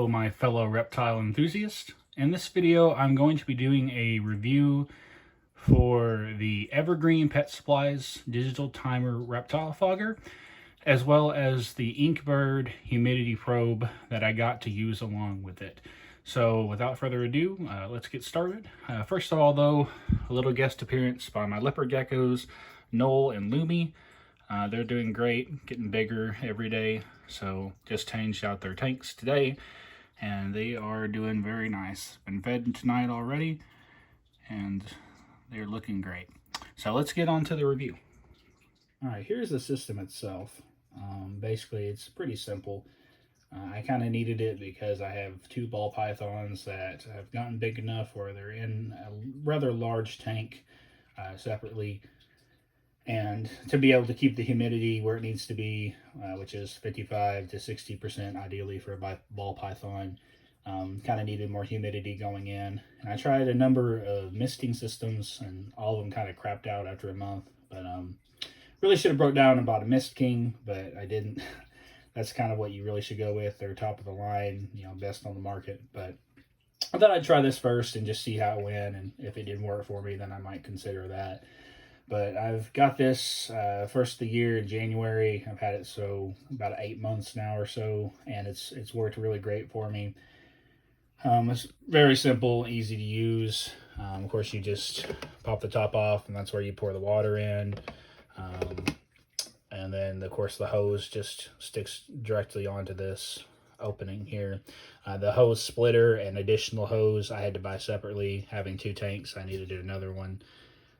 Hello, my fellow reptile enthusiasts. In this video, I'm going to be doing a review for the Evergreen Pet Supplies Digital Timer Reptile Fogger, as well as the Inkbird Humidity Probe that I got to use along with it. So without further ado, let's get started. First of all, though, a little guest appearance by my leopard geckos, Noel and Lumi. They're doing great, getting bigger every day. So just changed out their tanks today, and they are doing very nice. Been fed tonight already, and they're looking great. So let's get on to the review. All right, here's the system itself. Basically, it's pretty simple. I kind of needed it because I have two ball pythons that have gotten big enough where they're in a rather large tank separately. And to be able to keep the humidity where it needs to be, which is 55 to 60% ideally for a ball python, kind of needed more humidity going in. And I tried a number of misting systems, and all of them kind of crapped out after a month. But really should have broke down and bought a Mist King, but I didn't. That's kind of what you really should go with. They're top of the line, best on the market. But I thought I'd try this first and just see how it went, and if it didn't work for me, then I might consider that. But I've got this first of the year in January. I've had it so about 8 months now or so, and it's worked really great for me. It's very simple, easy to use. Of course, you just pop the top off, and that's where you pour the water in. And then, of course, the hose just sticks directly onto this opening here. The hose splitter and additional hose I had to buy separately. Having two tanks, I needed another one.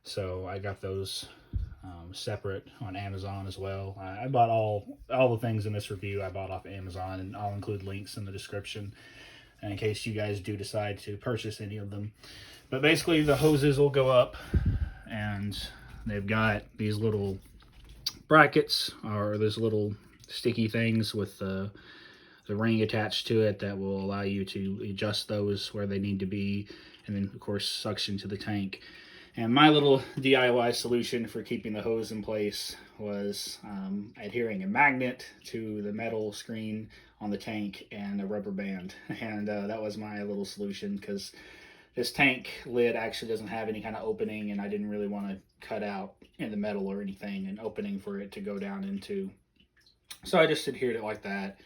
So I got those separate on Amazon as well. I bought all the things in this review I bought off Amazon, and I'll include links in the description in case you guys do decide to purchase any of them. But basically the hoses will go up, and they've got these little brackets, or those little sticky things with the ring attached to it that will allow you to adjust those where they need to be, and then of course suction to the tank. And my little DIY solution for keeping the hose in place was adhering a magnet to the metal screen on the tank and a rubber band. And that was my little solution, because this tank lid actually doesn't have any kind of opening, and I didn't really want to cut out in the metal or anything an opening for it to go down into. So I just adhered it like that.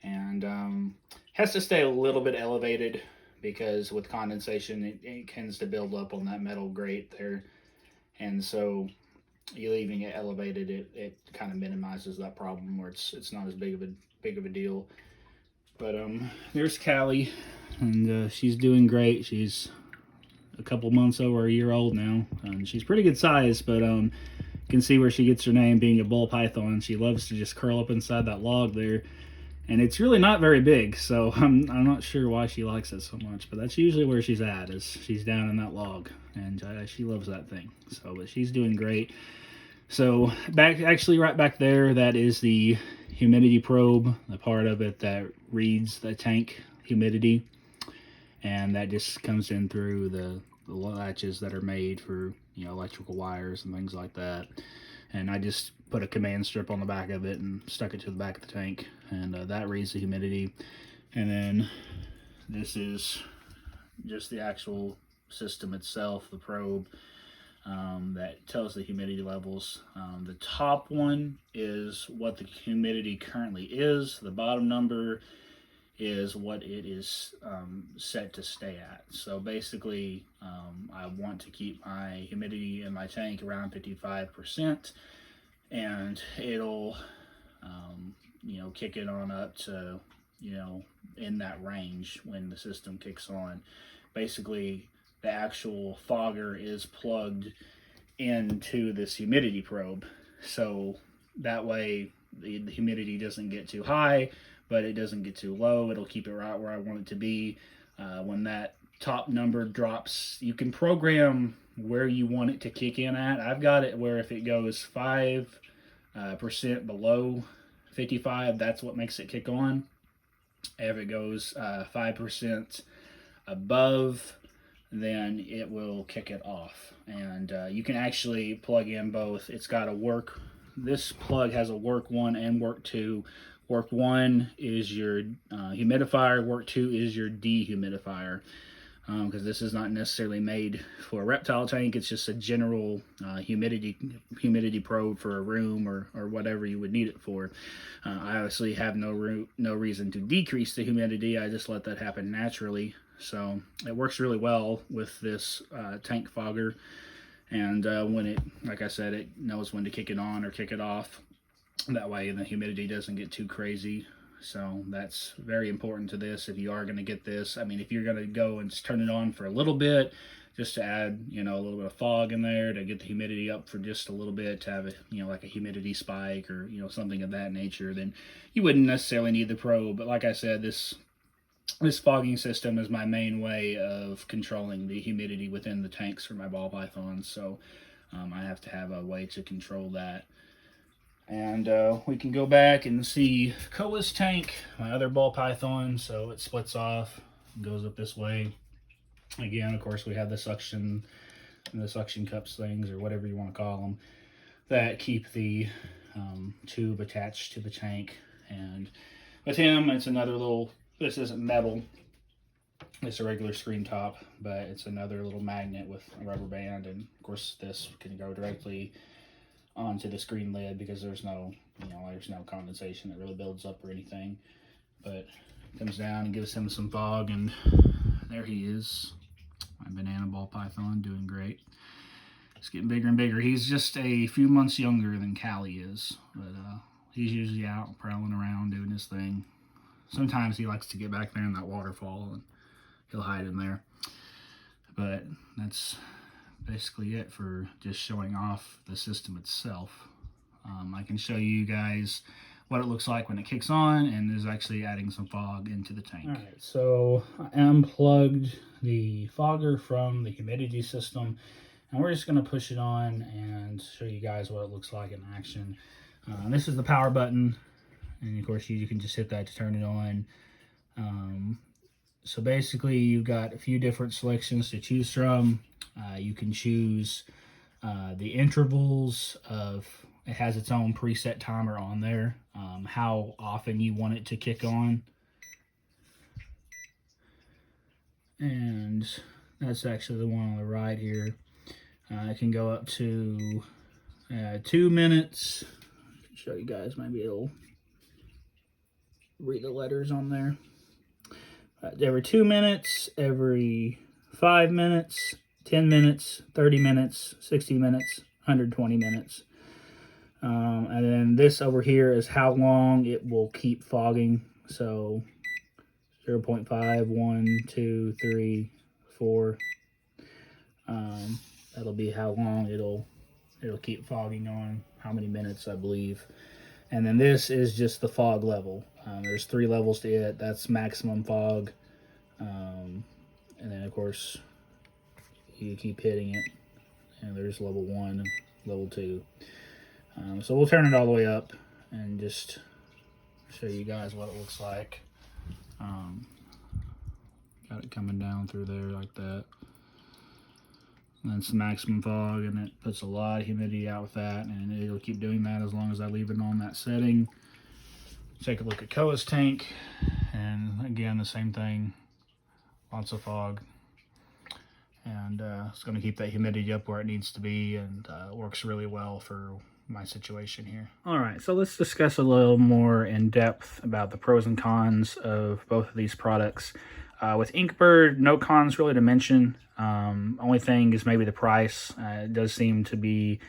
And has to stay a little bit elevated, because with condensation it tends to build up on that metal grate there, and so you leaving it elevated, it kind of minimizes that problem, where it's not as big of a deal. But there's Callie, and she's doing great. She's a couple months over a year old now, and she's pretty good size, but you can see where she gets her name, being a ball python. She loves to just curl up inside that log there. And it's really not very big, so I'm not sure why she likes it so much, but that's usually where she's at, is she's down in that log, and she loves that thing. So, but she's doing great. So right back there, that is the humidity probe, the part of it that reads the tank humidity, and that just comes in through the latches that are made for electrical wires and things like that. And I just put a command strip on the back of it and stuck it to the back of the tank, and that reads the humidity. And then this is just the actual system itself, the probe, that tells the humidity levels. The top one is what the humidity currently is. The bottom number is what it is set to stay at. So basically, I want to keep my humidity in my tank around 55%, and it'll kick it on up to in that range when the system kicks on. Basically, the actual fogger is plugged into this humidity probe, so that way the humidity doesn't get too high, but it doesn't get too low. It'll keep it right where I want it to be. When that top number drops, you can program where you want it to kick in at. I've got it where if it goes 5% below 55, that's what makes it kick on. If it goes 5% above, then it will kick it off. And you can actually plug in both. It's got a work, this plug has a work 1 and work 2, Work 1 is your humidifier. Work 2 is your dehumidifier. Because this is not necessarily made for a reptile tank. It's just a general humidity probe for a room or whatever you would need it for. I obviously have no reason to decrease the humidity. I just let that happen naturally. So it works really well with this tank fogger. And when it, like I said, it knows when to kick it on or kick it off. That way the humidity doesn't get too crazy. So that's very important to this if you are going to get this. I mean, if you're going to go and just turn it on for a little bit, just to add, a little bit of fog in there to get the humidity up for just a little bit, to have a, like a humidity spike or, something of that nature, then you wouldn't necessarily need the probe. But like I said, this fogging system is my main way of controlling the humidity within the tanks for my ball pythons. So I have to have a way to control that. And we can go back and see Koa's tank, my other ball python. So it splits off, goes up this way. Again, of course, we have the suction cups things, or whatever you want to call them, that keep the tube attached to the tank. And with him, it's another little, this isn't metal, it's a regular screen top, but it's another little magnet with a rubber band. And of course, this can go directly onto the screen lid because there's no condensation that really builds up or anything. But it comes down and gives him some fog, and there he is, my banana ball python, doing great. It's getting bigger and bigger. He's just a few months younger than Callie is, but he's usually out prowling around doing his thing. Sometimes he likes to get back there in that waterfall and he'll hide in there. But that's basically it for just showing off the system itself. I can show you guys what it looks like when it kicks on and is actually adding some fog into the tank. Alright, so I unplugged the fogger from the humidity system, and we're just going to push it on and show you guys what it looks like in action. This is the power button, and of course you can just hit that to turn it on. So basically you've got a few different selections to choose from. You can choose the intervals of, it has its own preset timer on there, how often you want it to kick on. And that's actually the one on the right here. It can go up to 2 minutes. Show you guys, maybe it'll read the letters on there. Every 2 minutes, every 5 minutes, 10 minutes, 30 minutes, 60 minutes, 120 minutes. And then this over here is how long it will keep fogging. So 0.5, 1, 2, 3, 4. That'll be how long it'll keep fogging on, how many minutes, I believe. And then this is just the fog level. There's 3 levels to it. That's maximum fog. And then of course you keep hitting it, and there's level 1, level 2. So we'll turn it all the way up and just show you guys what it looks like. Got it coming down through there like that. And that's the maximum fog, and it puts a lot of humidity out with that, and it'll keep doing that as long as I leave it on that setting. Take a look at Koa's tank, and again the same thing, lots of fog. And it's going to keep that humidity up where it needs to be, and works really well for my situation here. Alright, so let's discuss a little more in depth about the pros and cons of both of these products. With Inkbird, no cons really to mention. Only thing is maybe the price. It does seem to be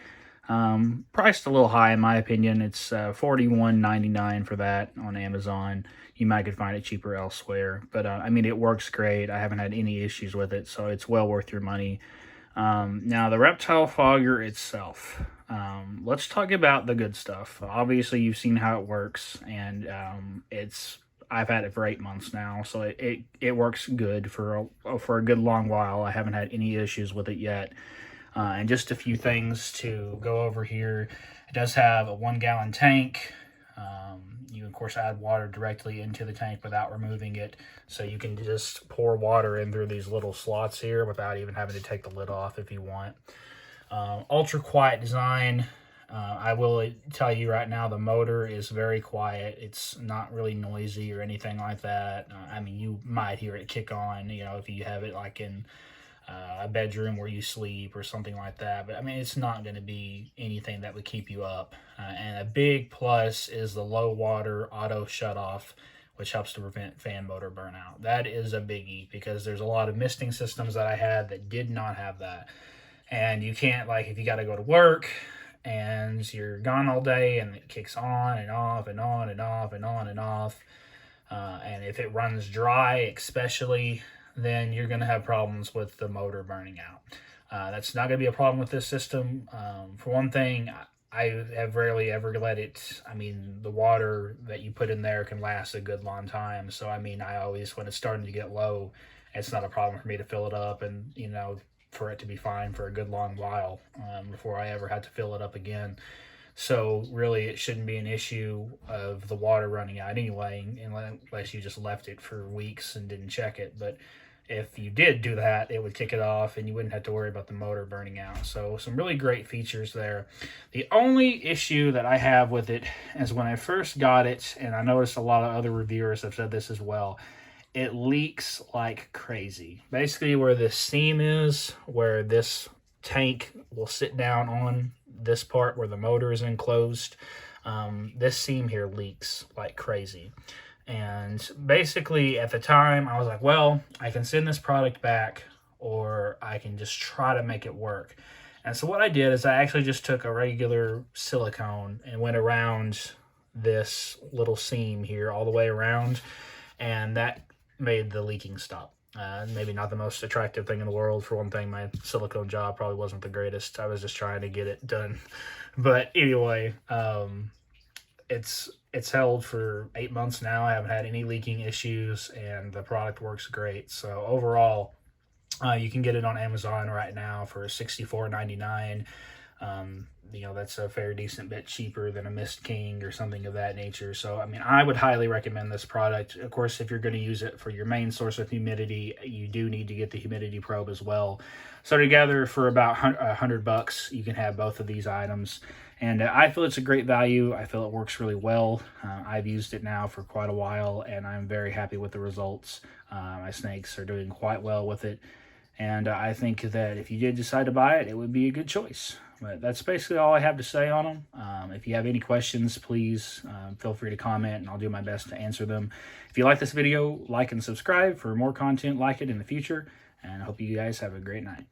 priced a little high in my opinion. It's $41.99 for that on Amazon. You might could find it cheaper elsewhere, but I mean, it works great. I haven't had any issues with it, so it's well worth your money. Now the Reptile Fogger itself, let's talk about the good stuff. Obviously you've seen how it works, and I've had it for 8 months now, so it works good for a good long while. I haven't had any issues with it yet. And just a few things to go over here. It does have a 1 gallon tank. You of course add water directly into the tank without removing it, so you can just pour water in through these little slots here without even having to take the lid off if you want. Ultra quiet design. I will tell you right now, the motor is very quiet. It's not really noisy or anything like that. I mean, you might hear it kick on, you know, if you have it like in a bedroom where you sleep or something like that. But I mean, it's not going to be anything that would keep you up. And a big plus is the low water auto shut off, which helps to prevent fan motor burnout. That is a biggie because there's a lot of misting systems that I had that did not have that. And you can't, like, if you got to go to work and you're gone all day and it kicks on and off and on and off and on and off. And if it runs dry, especially, then you're going to have problems with the motor burning out. That's not going to be a problem with this system. For one thing, I have rarely ever let it, I mean, the water that you put in there can last a good long time. So, I mean, I always, when it's starting to get low, it's not a problem for me to fill it up and, you know, for it to be fine for a good long while before I ever had to fill it up again. So really it shouldn't be an issue of the water running out anyway, unless you just left it for weeks and didn't check it. But if you did do that, it would kick it off and you wouldn't have to worry about the motor burning out. So some really great features there. The only issue that I have with it is when I first got it, and I noticed a lot of other reviewers have said this as well, it leaks like crazy. Basically where this seam is, where this tank will sit down on this part where the motor is enclosed, this seam here leaks like crazy. And basically at the time I was like, well, I can send this product back or I can just try to make it work. And so what I did is I actually just took a regular silicone and went around this little seam here all the way around, and that made the leaking stop. Maybe not the most attractive thing in the world. For one thing, my silicone job probably wasn't the greatest. I was just trying to get it done. But anyway, it's held for 8 months now. I haven't had any leaking issues, and the product works great. So overall, you can get it on Amazon right now for $64.99. You know, that's a fair decent bit cheaper than a Mist King or something of that nature. So, I mean, I would highly recommend this product. Of course, if you're going to use it for your main source of humidity, you do need to get the humidity probe as well. So together for about $100, you can have both of these items. And I feel it's a great value. I feel it works really well. I've used it now for quite a while, and I'm very happy with the results. My snakes are doing quite well with it. And I think that if you did decide to buy it, it would be a good choice. But that's basically all I have to say on them. If you have any questions, please feel free to comment, and I'll do my best to answer them. If you like this video, like and subscribe for more content like it in the future. And I hope you guys have a great night.